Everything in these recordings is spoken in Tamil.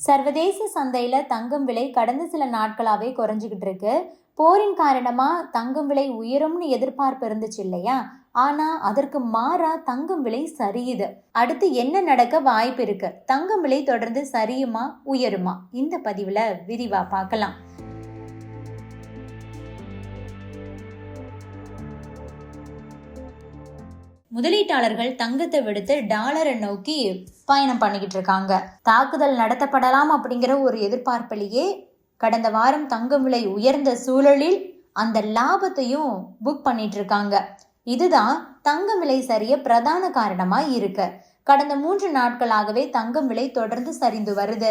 சர்வதேச சந்தையில தங்கம் விலை கடந்த சில நாட்களாவே குறைஞ்சிக்கிட்டு இருக்கு. போரின் காரணமா தங்கம் விலை உயரும்னு எதிர்பார்ப்பு இருந்துச்சு இல்லையா? ஆனா அதற்கு மாறா தங்கம் விலை சரியுது. அடுத்து என்ன நடக்க வாய்ப்பு இருக்கு? தங்கம் விலை தொடர்ந்து சரியுமா உயருமா? இந்த பதிவுல விரிவா பார்க்கலாம். முதலீட்டாளர்கள் தங்கத்தை விடுத்து டாலரை நோக்கி பயணம் பண்ணிக்கிட்டு இருக்காங்க. தாக்குதல் நடத்தப்படலாம் அப்படிங்கிற ஒரு எதிர்பார்ப்பிலேயே கடந்த வாரம் தங்கம் விலை உயர்ந்த சூழலில் அந்த லாபத்தையும் புக் பண்ணிட்டு இருக்காங்க. இதுதான் தங்கம் விலை சரிய பிரதான காரணமா இருக்கு. கடந்த 3 நாட்களாகவே தங்கம் விலை தொடர்ந்து சரிந்து வருது.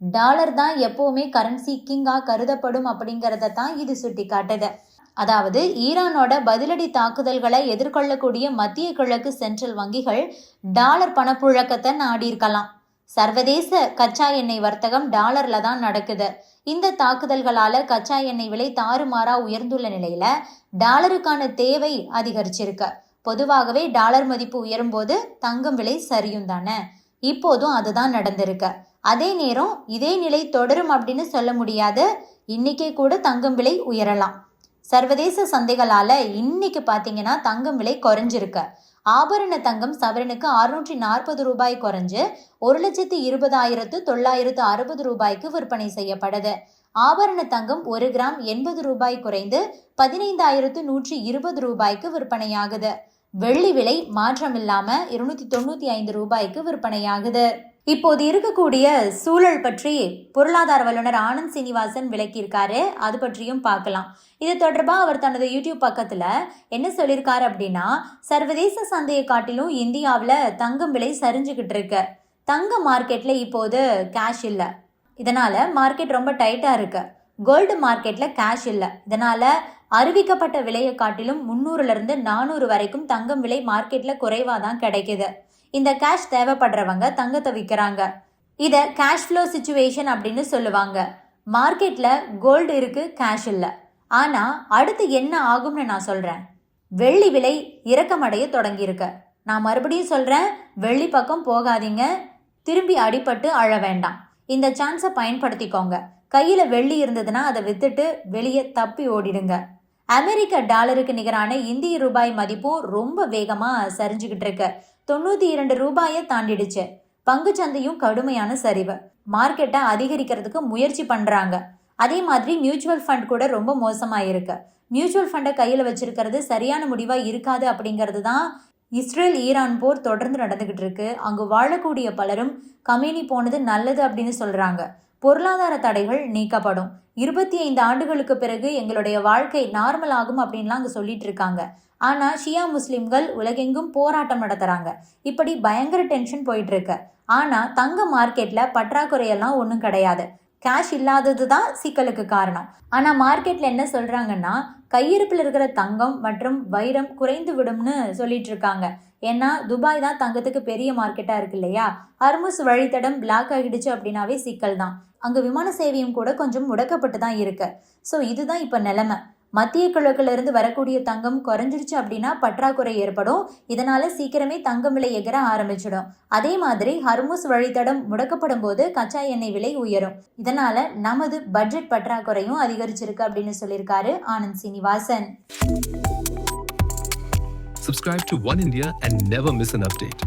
டாலர் தான் எப்பவுமே கரன்சி கிங்கா கருதப்படும் அப்படிங்கறத தான் இது சுட்டி காட்டுது. அதாவது ஈரானோட பதிலடி தாக்குதல்களை எதிர்கொள்ளக்கூடிய மத்திய கிழக்கு சென்ட்ரல் வங்கிகள் டாலர் பணப்புழக்கத்தை நாடி இருக்கலாம். சர்வதேச கச்சா எண்ணெய் வர்த்தகம் டாலர்ல தான் நடக்குது. இந்த தாக்குதல்களால கச்சா எண்ணெய் விலை தாறுமாறா உயர்ந்துள்ள நிலையில டாலருக்கான தேவை அதிகரிச்சிருக்கு. பொதுவாகவே டாலர் மதிப்பு உயரும் போது தங்கம் விலை சரியும் தானே. இப்போதும் அதுதான் நடந்திருக்கு. அதே நேரம் இதே நிலை தொடரும் அப்படின்னு சொல்ல முடியாது. இன்னைக்கே கூட தங்கம் விலை உயரலாம். சர்வதேச சந்தைகளால இன்னைக்கு பாத்தீங்கன்னா தங்கம் விலை குறைஞ்சிருக்கு. ஆபரண தங்கம் சவரனுக்கு 640 ரூபாய் குறைஞ்சு 1,20,960 ரூபாய்க்கு விற்பனை செய்யப்படுது. ஆபரண தங்கம் 1 கிராம் 80 ரூபாய் குறைந்து 15,120 ரூபாய்க்கு விற்பனையாகுது. வெள்ளி விலை மாற்றமில்லாம 295 ரூபாய்க்கு விற்பனையாகுது. இப்போது இருக்கக்கூடிய சூழல் பற்றி பொருளாதார வல்லுநர் ஆனந்த் சீனிவாசன் விளக்கியிருக்காரு. அது பற்றியும் பார்க்கலாம். இது தொடர்பாக அவர் தனது யூடியூப் பக்கத்துல என்ன சொல்லியிருக்காரு அப்படின்னா, சர்வதேச சந்தையை காட்டிலும் இந்தியாவில் தங்கம் விலை சரிஞ்சுக்கிட்டு இருக்கு. தங்க மார்க்கெட்ல இப்போது கேஷ் இல்லை, இதனால மார்க்கெட் ரொம்ப டைட்டா இருக்கு. கோல்டு மார்க்கெட்ல கேஷ் இல்லை, இதனால அறிவிக்கப்பட்ட விலையை காட்டிலும் 300 - 400 வரைக்கும் தங்கம் விலை மார்க்கெட்ல குறைவா தான் கிடைக்குது. இந்த கேஷ் தேவைப்படுறவங்க தங்கத்தை விற்கிறாங்க. இத கேஷ் ஃப்ளோ சிச்சுவேஷன் அப்படின்னு சொல்லுவாங்க. மார்க்கெட்ல கோல்டு இருக்கு, கேஷ் இல்லை. ஆனா அடுத்து என்ன ஆகும்னு நான் சொல்றேன். வெள்ளி விலை இறக்கமடைய தொடங்கி இருக்கு. நான் மறுபடியும் சொல்றேன், வெள்ளி பக்கம் போகாதீங்க, திரும்பி அடிபட்டு அழ வேண்டாம். இந்த சான்ஸை பயன்படுத்திக்கோங்க. கையில வெள்ளி இருந்ததுன்னா அதை வித்துட்டு வெளியே தப்பி ஓடிடுங்க. அமெரிக்க டாலருக்கு நிகரான இந்திய ரூபாய் மதிப்பும் ரொம்ப வேகமா சரிஞ்சுக்கிட்டு இருக்கு. 92 ரூபாயை தாண்டிடுச்சு. பங்கு சந்தையும் கடுமையான சரிவு. மார்க்கெட்டை அதிகரிக்கிறதுக்கு முயற்சி பண்றாங்க. அதே மாதிரி மியூச்சுவல் ஃபண்ட் கூட ரொம்ப மோசமா இருக்கு. மியூச்சுவல் ஃபண்டை கையில வச்சிருக்கிறது சரியான முடிவா இருக்காது அப்படிங்கிறது தான். இஸ்ரேல் ஈரான் போர் தொடர்ந்து நடந்துகிட்டு இருக்கு. அங்கு வாழக்கூடிய பலரும் கம்யூனி போனது நல்லது அப்படின்னு சொல்றாங்க. பொருளாதார தடைகள் நீக்கப்படும். 25 ஆண்டுகளுக்கு பிறகு எங்களுடைய வாழ்க்கை நார்மல் ஆகும் அப்படின்லாம் அங்க சொல்லிட்டு இருக்காங்க. ஆனா ஷியா முஸ்லிம்கள் உலகெங்கும் போராட்டம் நடத்துறாங்க. இப்படி பயங்கர டென்ஷன் போயிட்டு இருக்கு. ஆனா தங்க மார்க்கெட்ல பற்றாக்குறையெல்லாம் ஒன்றும் கிடையாது. கேஷ் இல்லாதது தான் சிக்கலுக்கு காரணம். ஆனா மார்க்கெட்ல என்ன சொல்றாங்கன்னா, கையிருப்பில் இருக்கிற தங்கம் மற்றும் வைரம் குறைந்து விடும்னு சொல்லிட்டு இருக்காங்க. ஏன்னா துபாய் தான் தங்கத்துக்கு பெரிய மார்க்கெட்டா இருக்கு இல்லையா? ஹர்முஸ் வழித்தடம் பிளாக் ஆகிடுச்சு அப்படின்னாவே சிக்கல் தான். அங்க விமான சேவையும் கூட கொஞ்சம் முடக்கப்பட்டு தான் இருக்கு. ஸோ இதுதான் இப்ப நிலைமை. மத்திய கிழக்குல இருந்து வரக்கூடிய தங்கம் குறைஞ்சிருச்சு அப்படின்னா பற்றாக்குறை ஏற்படும். இதனால சீக்கிரமே தங்கம் விலை எகிற ஆரம்பிச்சிடும். அதே மாதிரி ஹர்முஸ் வழித்தடம் முடக்கப்படும் போது கச்சா எண்ணெய் விலை உயரும். இதனால நமது பட்ஜெட் பற்றாக்குறையும் அதிகரிச்சிருக்கு அப்படின்னு சொல்லியிருக்காரு Anand Srinivasan. Subscribe to One India and never miss an update.